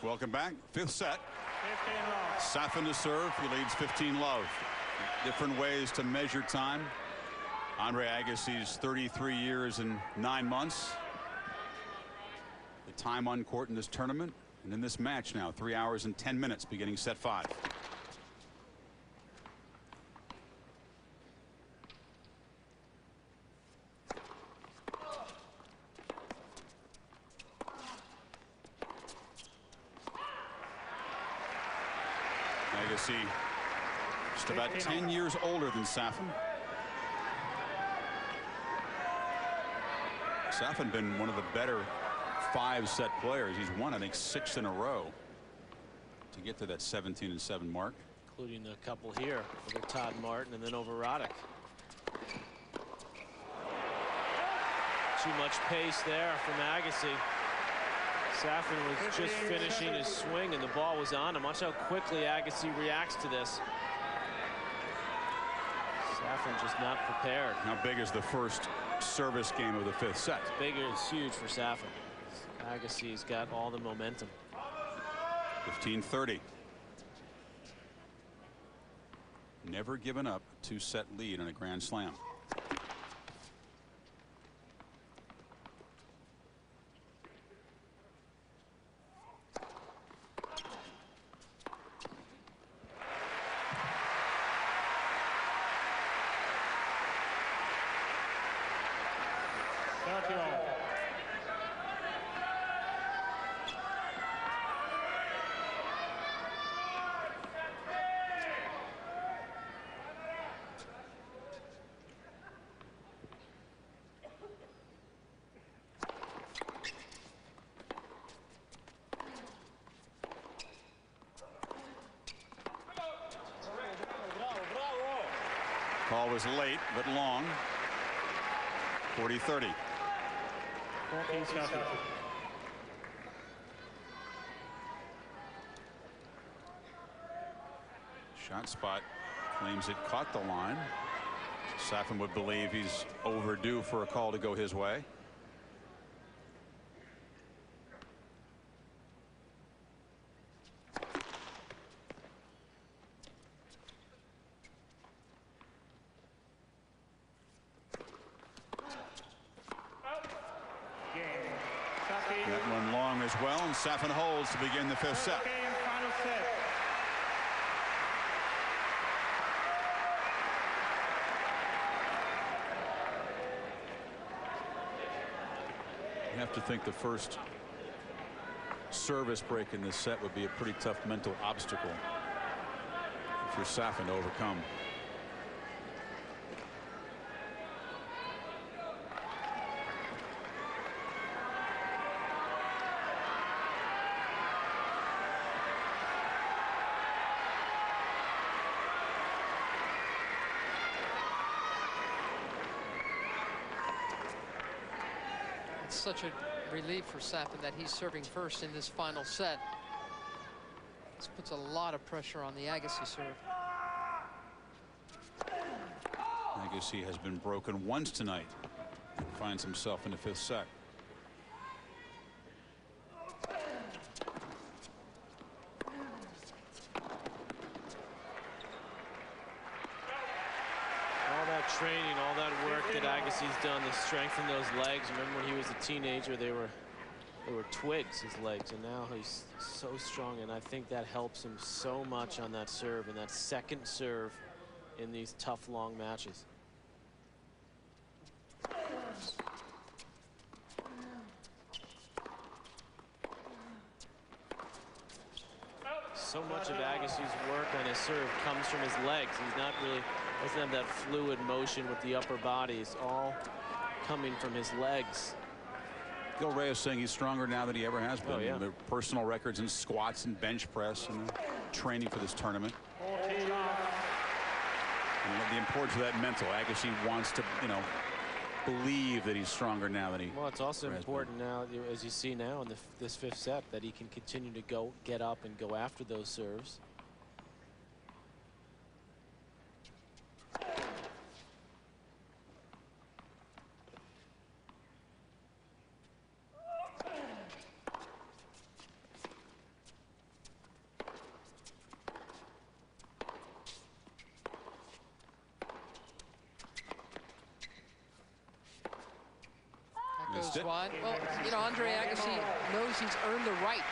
Welcome back. Fifth set. Safin to serve. He leads 15-love. Different ways to measure time. Andre Agassi's 33 years and 9 months. The time on court in this tournament and in this match now 3 hours and 10 minutes beginning set 5. Agassi just about 10 years older than Safin. Safin been one of the better 5-set players. He's won, I think, 6 in a row to get to that 17-7 mark, including a couple here over Todd Martin and then over Roddick. Too much pace there from Agassi. Safin was just finishing his swing and the ball was on him. Watch how quickly Agassi reacts to this. Safin just not prepared. How big is the first service game of the 5th set? It's big, it's huge for Safin. Agassi's got all the momentum. 15-30. Never given up a 2-set lead in a Grand Slam. Call was late but long. 40-30. Shot spot claims it caught the line. Safin would believe he's overdue for a call to go his way. That one long as well, and Safin holds to begin the 5th set. You have to think the first service break in this set would be a pretty tough mental obstacle for Safin to overcome. Such a relief for Safin that he's serving first in this final set. This puts a lot of pressure on the Agassi serve. Agassi has been broken once tonight and finds himself in the 5th set. Training, all that work that Agassi's done to strengthen those legs. Remember when he was a teenager, they were twigs, his legs, and now he's so strong, and I think that helps him so much on that serve and that second serve in these tough long matches. So much of Agassi's work on his serve comes from his legs. He's not really doesn't have that fluid motion with the upper body. It's all coming from his legs. Gil Reyes saying he's stronger now than he ever has been. Oh, yeah. The personal records in squats and bench press and training for this tournament. And the importance of that mental. Agassi wants to, believe that he's stronger now than he. Well, it's also important now, as you see now in this 5th set, that he can continue to get up and go after those serves. it. wide. Well, you know, Andre Agassi knows he's earned the right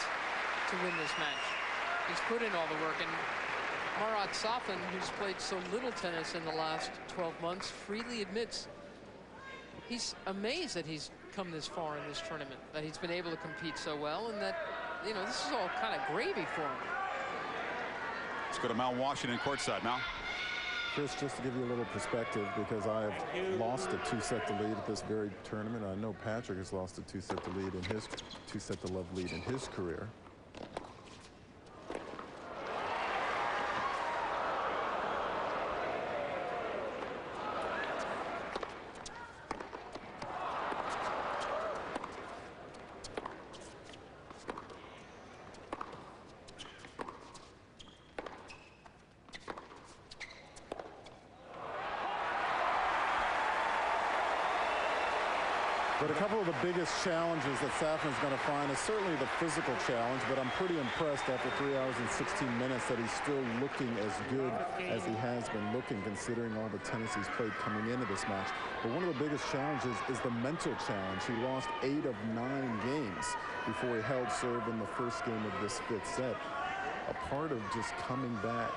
to win this match. He's put in all the work, and Marat Safin, who's played so little tennis in the last 12 months, freely admits he's amazed that he's come this far in this tournament, that he's been able to compete so well, and that, you know, this is all kind of gravy for him. Let's go to Mal Washington courtside. Mal. Chris, just to give you a little perspective, because I have lost a 2-set to lead at this very tournament. I know Patrick has lost a 2-set to lead in his 2-set to love lead in his career. But a couple of the biggest challenges that Safin is going to find is certainly the physical challenge, but I'm pretty impressed after 3 hours and 16 minutes that he's still looking as good as he has been looking, considering all the tennis he's played coming into this match. But one of the biggest challenges is the mental challenge. He lost 8 of 9 games before he held serve in the first game of this 5th set. A part of just coming back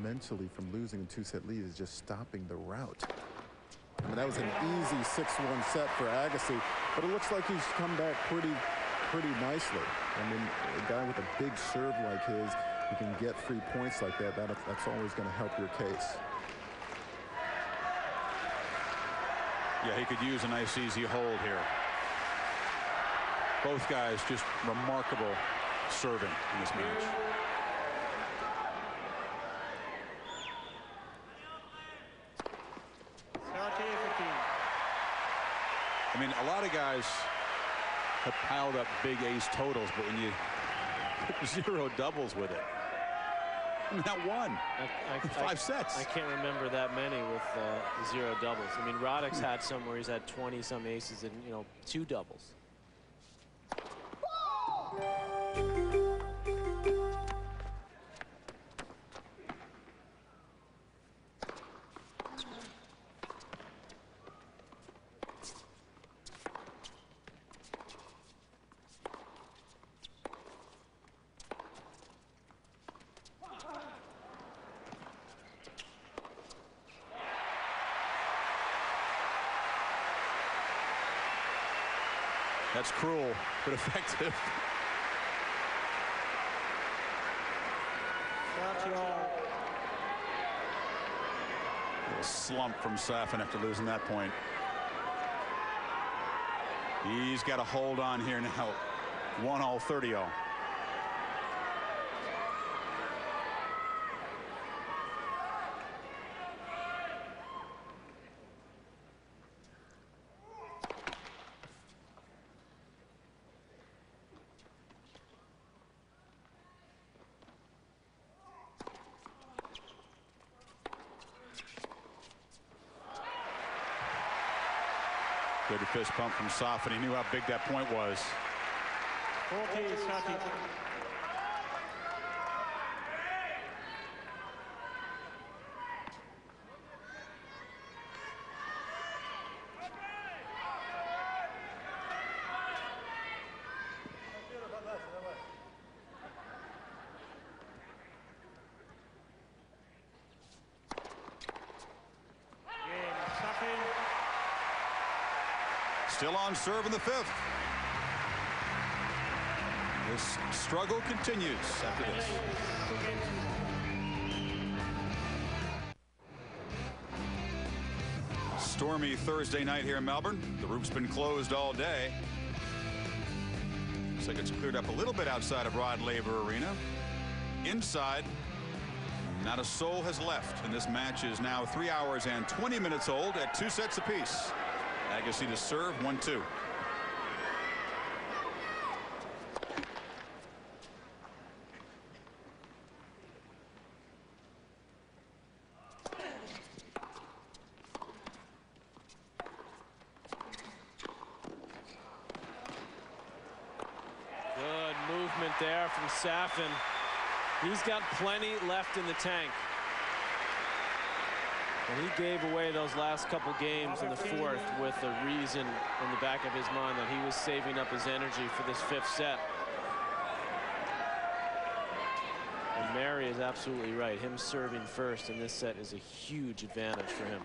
mentally from losing a 2-set lead is just stopping the rout. I mean, that was an easy 6-1 set for Agassi, but it looks like he's come back pretty nicely. I mean, a guy with a big serve like his, who can get free points like that, that's always going to help your case. Yeah, he could use a nice easy hold here. Both guys just remarkable serving in this match. I mean, a lot of guys have piled up big ace totals, but when you put 0 doubles with it, I mean, that won 5 sets. I can't remember that many with 0 doubles. I mean, Roddick's had some where he's had 20-some aces and, you know, 2 doubles. That's cruel, but effective. A slump from Safin after losing that point. He's got to hold on here now. 1-all, 30-all. Good fist pump from Safin. He knew how big that point was. 40-30. Still on serve in the 5th. This struggle continues after this. Stormy Thursday night here in Melbourne. The roof's been closed all day. Looks like it's cleared up a little bit outside of Rod Laver Arena. Inside, not a soul has left, and this match is now 3 hours and 20 minutes old at 2 sets apiece. Agassi to serve, 1-2. Good movement there from Safin. He's got plenty left in the tank. And he gave away those last couple games in the fourth with a reason in the back of his mind that he was saving up his energy for this fifth set. And Mary is absolutely right. Him serving first in this set is a huge advantage for him.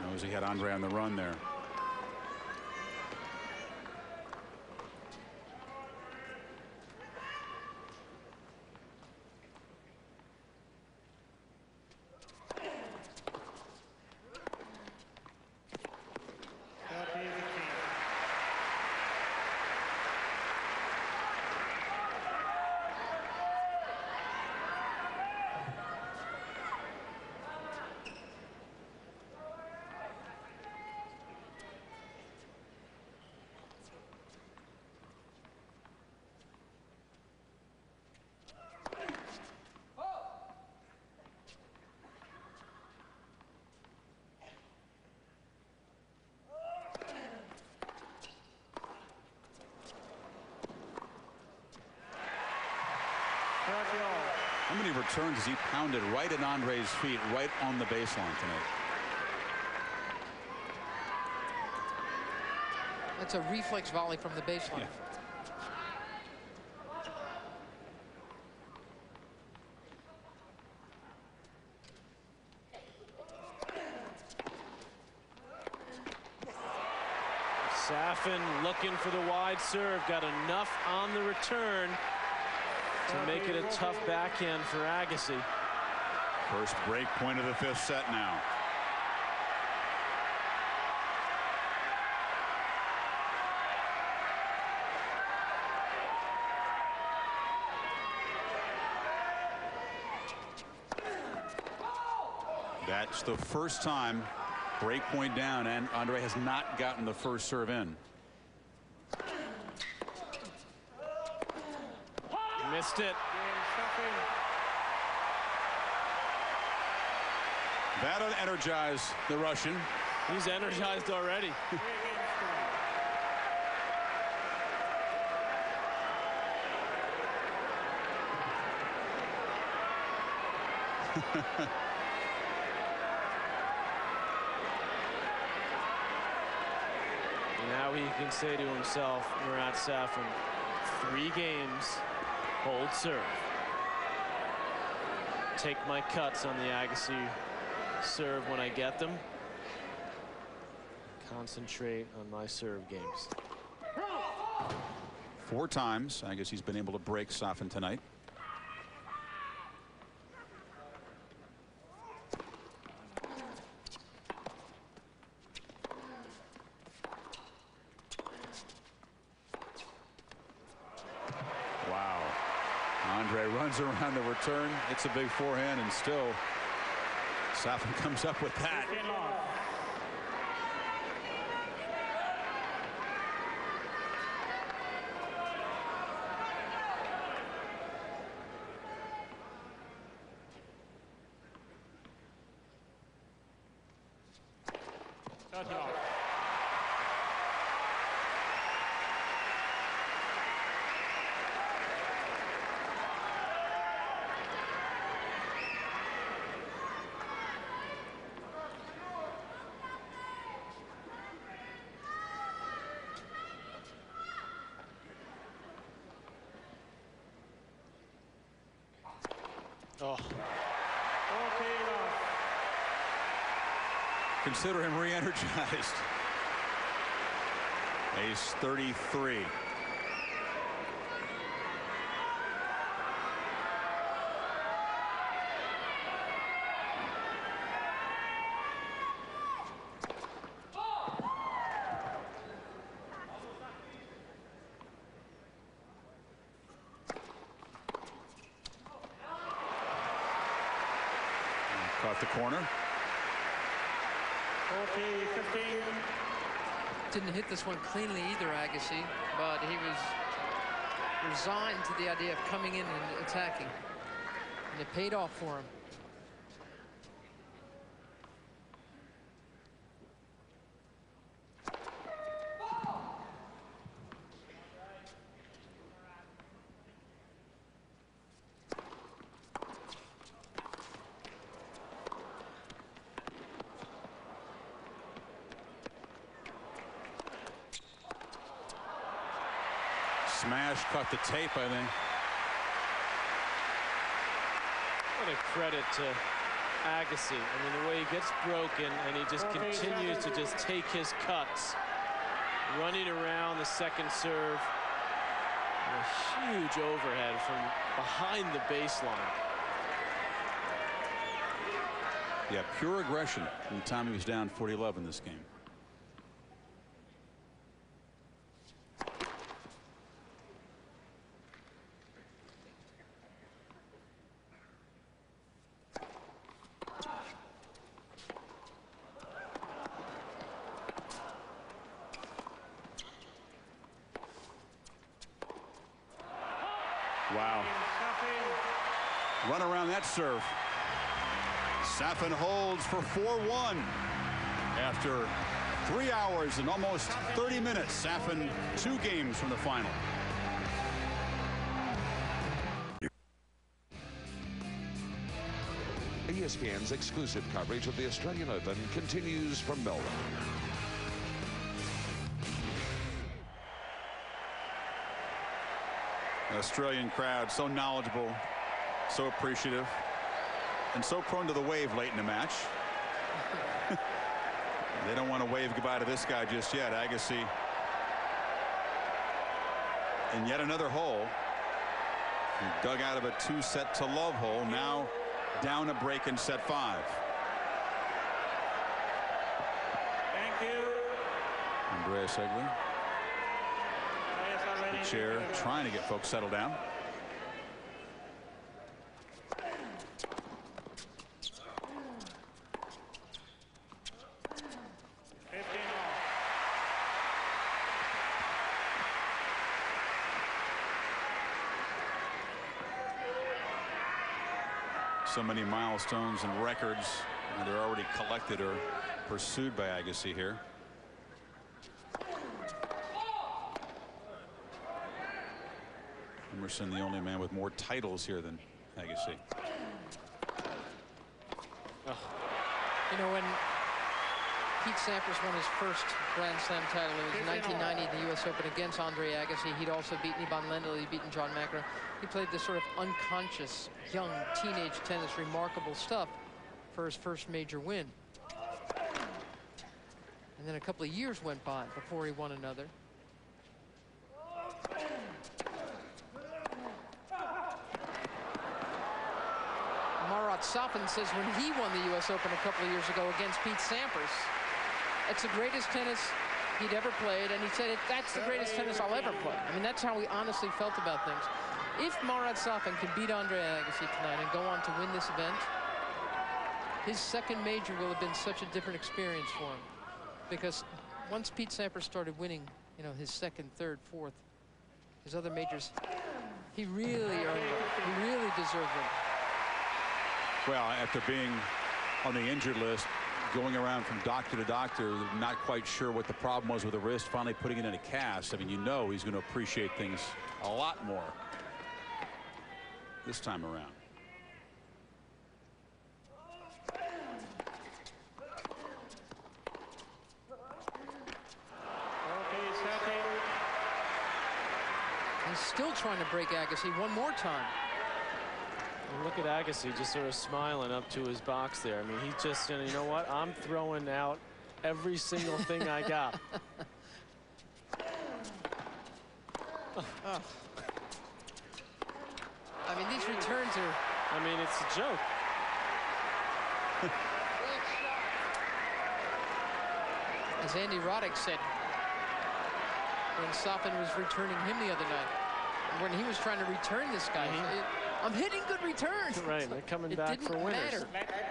Knows he had Andre on the run there. How many returns has he pounded right at Andre's feet, right on the baseline tonight? That's a reflex volley from the baseline. Yeah. Safin looking for the wide serve, got enough on the return to make it a tough backhand for Agassi. First break point of the fifth set now. That's the first time break point down, and Andre has not gotten the first serve in. Missed it. That'll energize the Russian. He's energized already. Now he can say to himself, Murat Safin, 3 games, hold serve. Take my cuts on the Agassi serve when I get them. Concentrate on my serve games. 4 times, I guess he's been able to break Safin tonight. Wow. Andre runs around the return. It's a big forehand, and still Safin comes up with that. Oh. Consider him re-energized. Ace 33. left the corner. 40-15. Didn't hit this one cleanly either, Agassi, but he was resigned to the idea of coming in and attacking. And it paid off for him. Smash cut the tape, I think. What a credit to Agassi. I mean, the way he gets broken and he just continues to just take his cuts. Running around the second serve. And a huge overhead from behind the baseline. Yeah, pure aggression from the time he was down 40-11 this game. Wow. Run around that serve. Safin holds for 4-1. After 3 hours and almost 30 minutes, Safin 2 games from the final. ESPN's exclusive coverage of the Australian Open continues from Melbourne. Australian crowd so knowledgeable, so appreciative, and so prone to the wave late in the match. They don't want to wave goodbye to this guy just yet. Agassi in yet another hole. He dug out of a 2-set-to-love hole, now down a break in set 5. Thank you. Andreas Egli. The chair trying to get folks settled down. So many milestones and records that are already collected or pursued by Agassi here. Emerson, the only man with more titles here than Agassi. Oh. You know, when Pete Sampras won his first Grand Slam title, it was 1990 in the U.S. Open against Andre Agassi. He'd also beaten Ivan Lendl, he'd beaten John McEnroe. He played this sort of unconscious, young, teenage tennis, remarkable stuff for his first major win. And then a couple of years went by before he won another. Safin says when he won the U.S. Open a couple of years ago against Pete Sampras, it's the greatest tennis he'd ever played, and he said that's the greatest tennis I'll ever play. I mean, that's how he honestly felt about things. If Marat Safin can beat Andre Agassi tonight and go on to win this event, his second major will have been such a different experience for him, because once Pete Sampras started winning, you know, his second, third, fourth, his other majors, he really earned them. He really deserved them. Well, after being on the injured list, going around from doctor to doctor, not quite sure what the problem was with the wrist, finally putting it in a cast. I mean, you know he's going to appreciate things a lot more this time around. He's still trying to break Agassi one more time. And look at Agassi just sort of smiling up to his box there. I mean, he just, you know what? I'm throwing out every single thing I got. Oh. I mean, these returns are... I mean, it's a joke. As Andy Roddick said when Safin was returning him the other night, when he was trying to return this guy, I'm hitting good returns. Right, they're coming back for winners. Matter.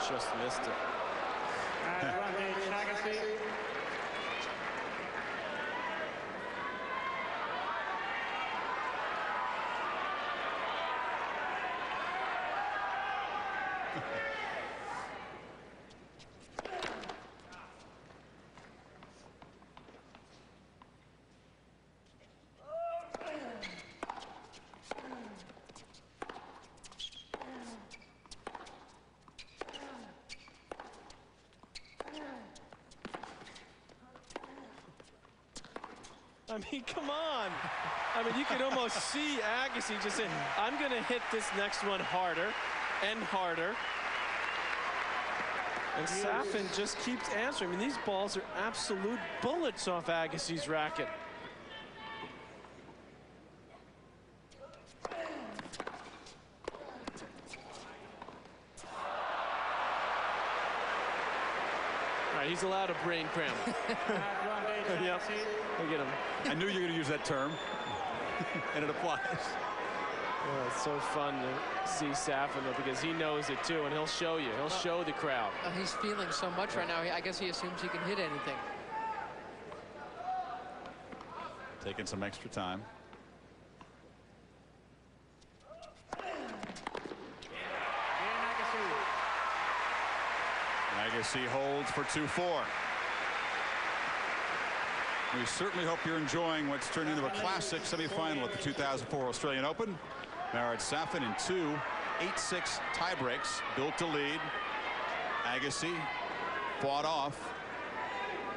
Just missed it. Advantage, Agassi. I mean, come on. I mean, you can almost see Agassi just saying, I'm going to hit this next one harder and harder. And Safin just keeps answering. I mean, these balls are absolute bullets off Agassi's racket. All right, he's allowed a brain cramp. Yep. Look at him. I knew you were going to use that term, and it applies. Yeah, it's so fun to see Safin though, because he knows it too, and he'll show you. He'll show the crowd. He's feeling so much right now. I guess he assumes he can hit anything. Taking some extra time. Agassi holds for 2-4. We certainly hope you're enjoying what's turned into a classic semifinal at the 2004 Australian Open. Marat Safin in 2 8-6 tie breaks, built to lead. Agassi fought off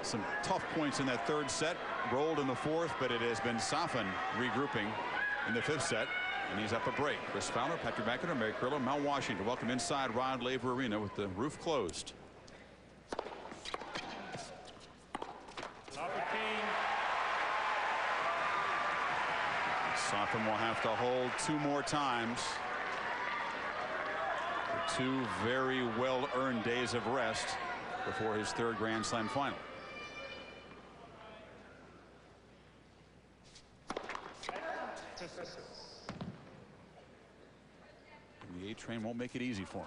some tough points in that third set, rolled in the fourth, but it has been Safin regrouping in the fifth set, and he's up a break. Chris Fowler, Patrick McEnroe, Mary Carrillo, Mount Washington. Welcome inside Rod Laver Arena with the roof closed. Safin will have to hold 2 more times. 2 very well-earned days of rest before his 3rd Grand Slam final. And the A train won't make it easy for him.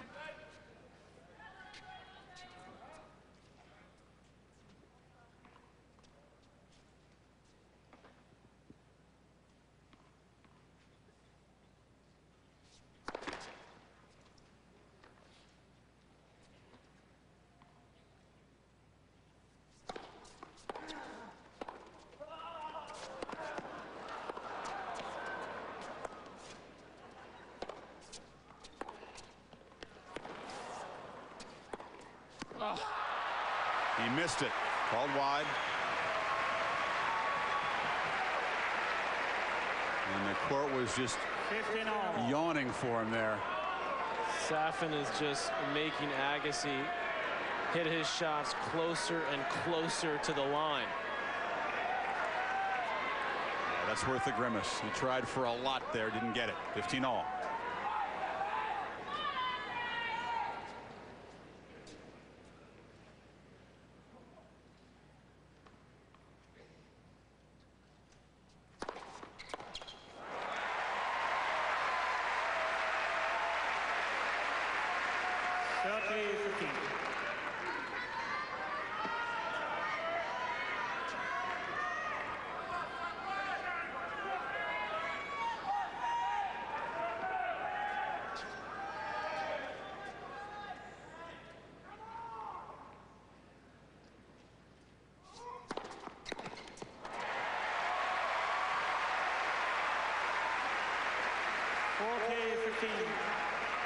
He missed it. Called wide. And the court was just yawning for him there. Safin is just making Agassi hit his shots closer and closer to the line. Yeah, that's worth the grimace. He tried for a lot there, didn't get it. 15-all.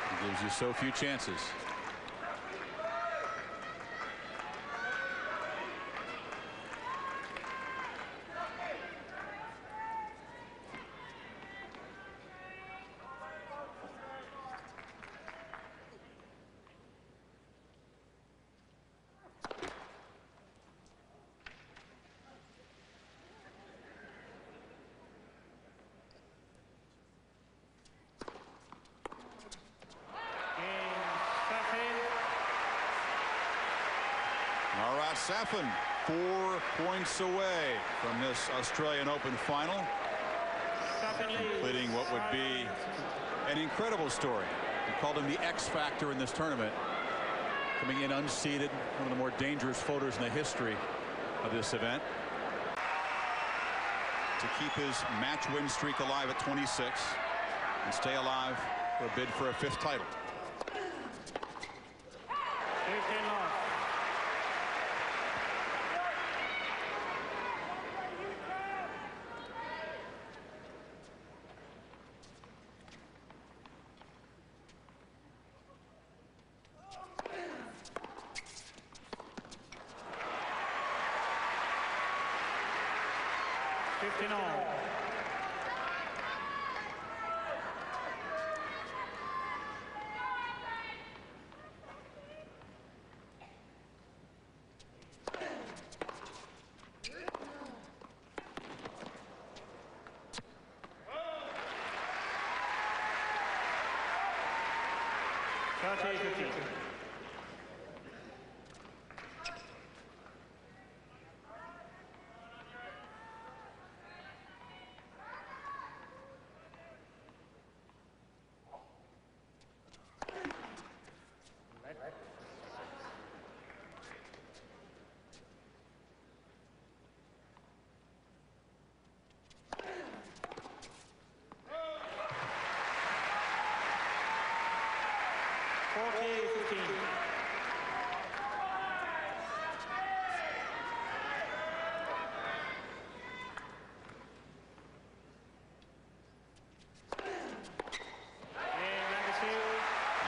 He gives you so few chances. Marat Safin 4 points away from this Australian Open final, completing what would be an incredible story. We called him the X factor in this tournament, coming in unseeded, one of the more dangerous floaters in the history of this event, to keep his match win streak alive at 26 and stay alive for a bid for a 5th title. 15 all.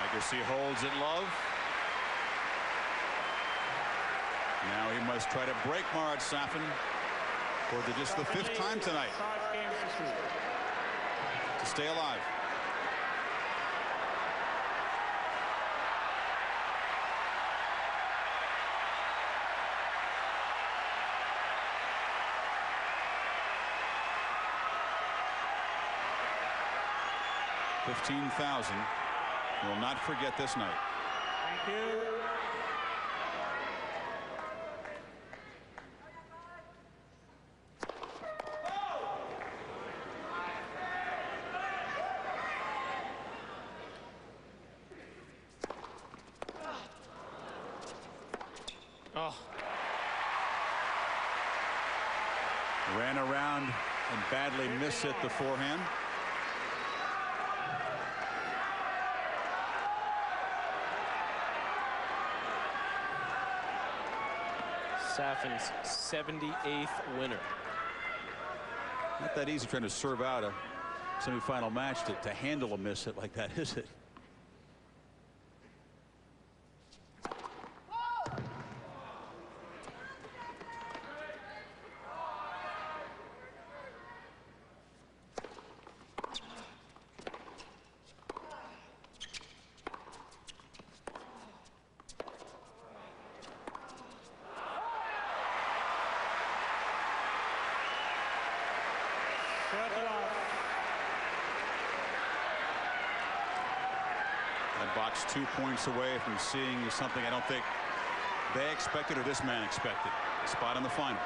Agassi holds it love. Now he must try to break Marat Safin for just the 5th time tonight to stay alive. $15,000. Will not forget this night. Thank you. Oh. Ran around and badly missed it, the forehand. Safin's 78th winner. Not that easy trying to serve out a semifinal match to handle a miss hit like that, is it? That box 2 points away from seeing something I don't think they expected or this man expected. A spot in the final.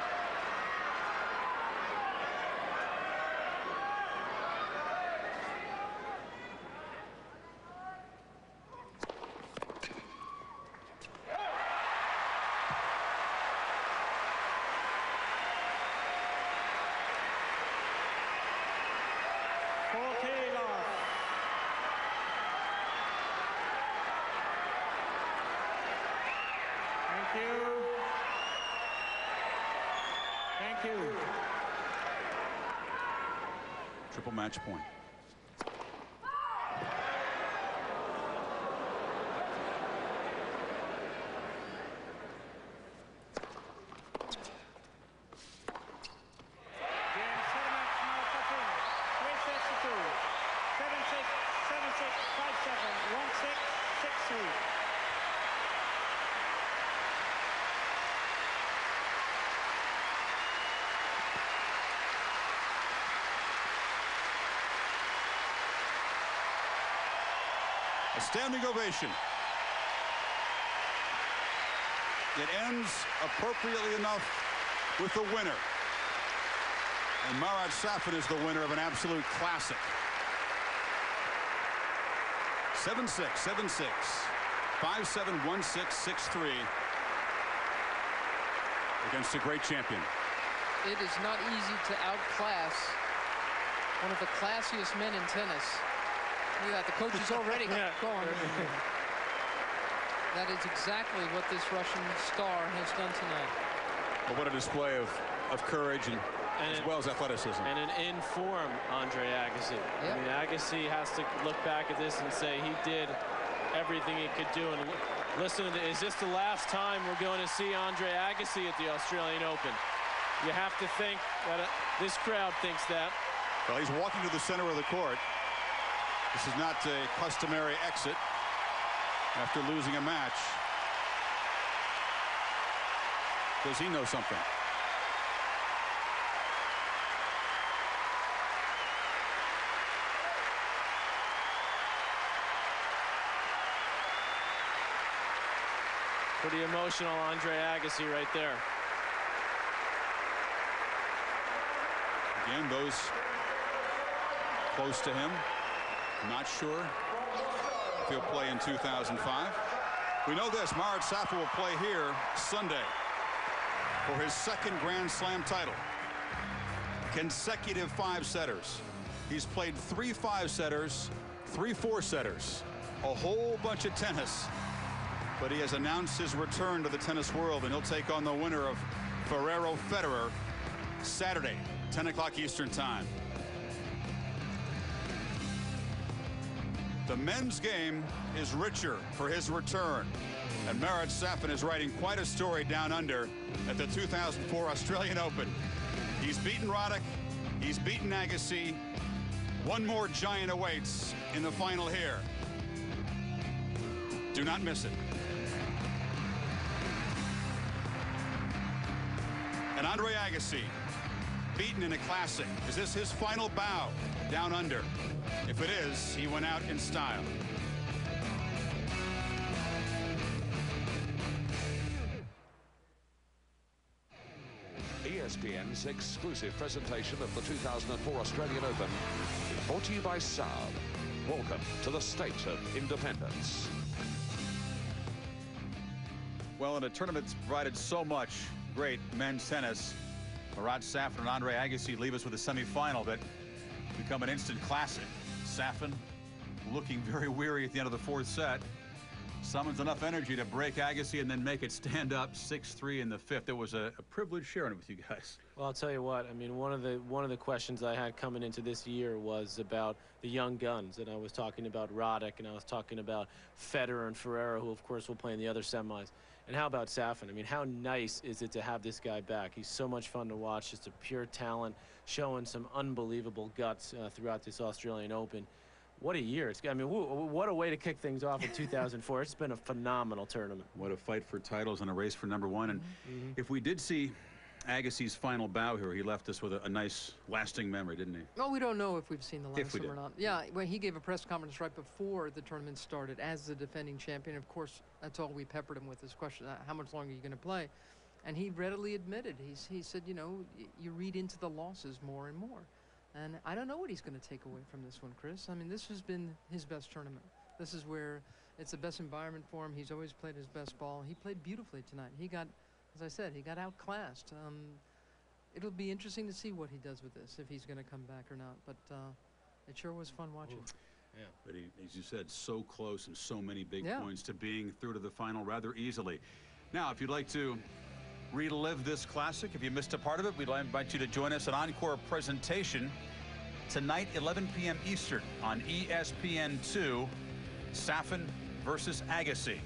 Thank you. Triple match point. A standing ovation. It ends appropriately enough with the winner. And Marat Safin is the winner of an absolute classic. 7-6, 7-6, 5-7, 1-6, 6-3 against a great champion. It is not easy to outclass one of the classiest men in tennis. Look at that, the coach is already going. That is exactly what this Russian star has done tonight. But what a display of courage and as well as athleticism. And an in-form Andre Agassi. Yep. I mean, Agassi has to look back at this and say he did everything he could do. And listen to this. Is this the last time we're going to see Andre Agassi at the Australian Open? You have to think that this crowd thinks that. Well, he's walking to the center of the court. This is not a customary exit after losing a match. Does he know something? Pretty emotional Andre Agassi right there. Again, those close to him, not sure if he'll play in 2005. We know this, Marat Safin will play here Sunday for his second Grand Slam title. Consecutive 5-setters. He's played 3 5-setters, 3 4-setters, a whole bunch of tennis. But he has announced his return to the tennis world, and he'll take on the winner of Ferrero-Federer Saturday, 10 o'clock Eastern Time. The men's game is richer for his return, and Marat Safin is writing quite a story down under at the 2004 Australian Open. He's beaten Roddick, he's beaten Agassi. One more giant awaits in the final here. Do not miss it. And Andre Agassi, beaten in a classic. Is this his final bow down under? If it is, he went out in style. ESPN's exclusive presentation of the 2004 Australian Open, brought to you by Saab. Welcome to the state of independence. Well, in a tournament that's provided so much great men's tennis, Marat Safin and Andre Agassi leave us with a semifinal that become an instant classic. Safin looking very weary at the end of the 4th set. Summons enough energy to break Agassi and then make it stand up 6-3 in the 5th. It was a privilege sharing it with you guys. Well, I'll tell you what. I mean, one of the questions I had coming into this year was about the young guns, and I was talking about Roddick, and I was talking about Federer and Ferrero, who of course will play in the other semis. And how about Safin? I mean, how nice is it to have this guy back? He's so much fun to watch, just a pure talent, showing some unbelievable guts throughout this Australian Open. What a year. I mean, what a way to kick things off in 2004. It's been a phenomenal tournament. What a fight for titles and a race for #1. And if we did see Agassi's final bow here, he left us with a nice lasting memory, didn't he? Well, we don't know if we've seen the last one or did. not. Yeah, well, he gave a press conference right before the tournament started as the defending champion. Of course, that's all we peppered him with, this question, how much longer are you going to play? And he readily admitted, he said, you know, you read into the losses more and more. And I don't know what he's going to take away from this one, Chris. I mean, this has been his best tournament. This is where it's the best environment for him. He's always played his best ball. He played beautifully tonight. He got, as I said, he got outclassed. It'll be interesting to see what he does with this, if he's going to come back or not. But it sure was fun watching. Yeah. But he, as you said, so close and so many big points to being through to the final rather easily. Now, if you'd like to relive this classic, if you missed a part of it, we'd invite you to join us at Encore Presentation tonight, 11 p.m. Eastern on ESPN2, Safin versus Agassi.